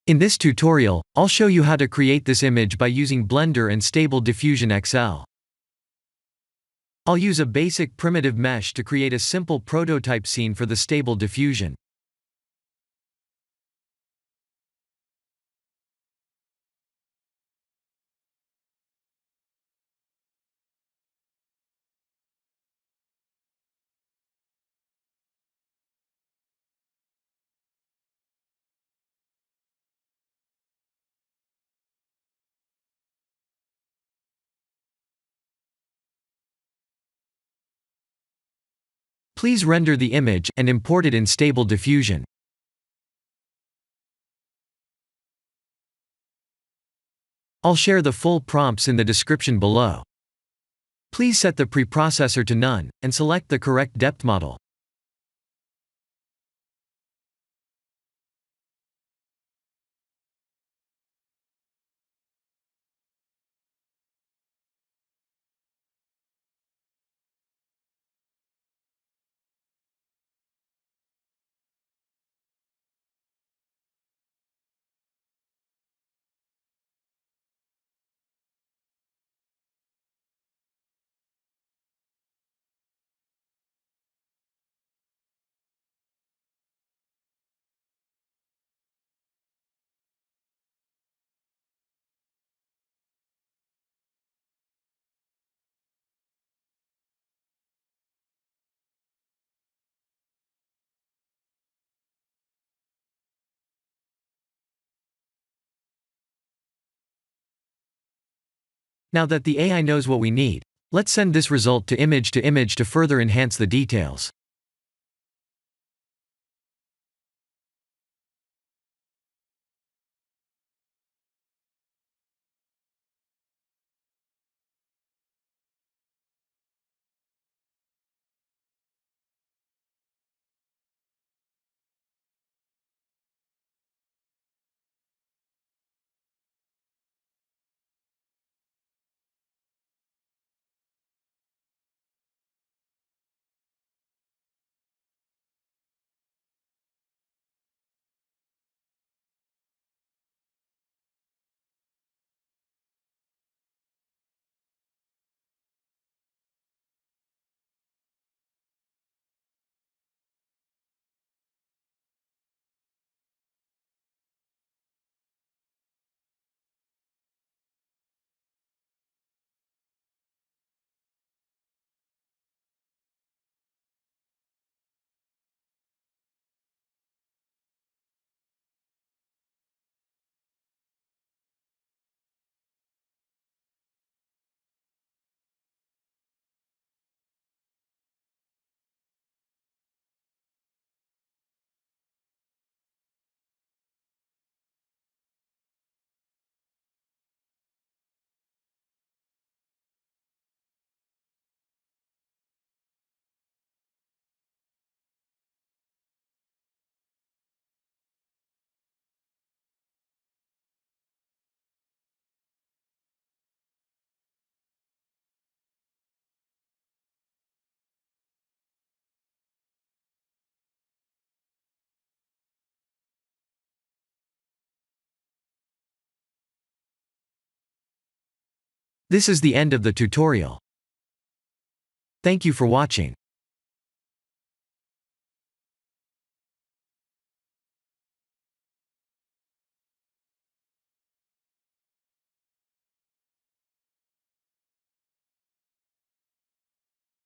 In this tutorial, I'll show you how to create this image by using Blender and Stable Diffusion XL. I'll use a basic primitive mesh to create a simple prototype scene for the Stable Diffusion. Please render the image and import it in Stable Diffusion. I'll share the full prompts in the description below. Please set the preprocessor to none, and select the correct depth model. Now that the AI knows what we need, let's send this result to image to further enhance the details. This is the end of the tutorial. Thank you for watching.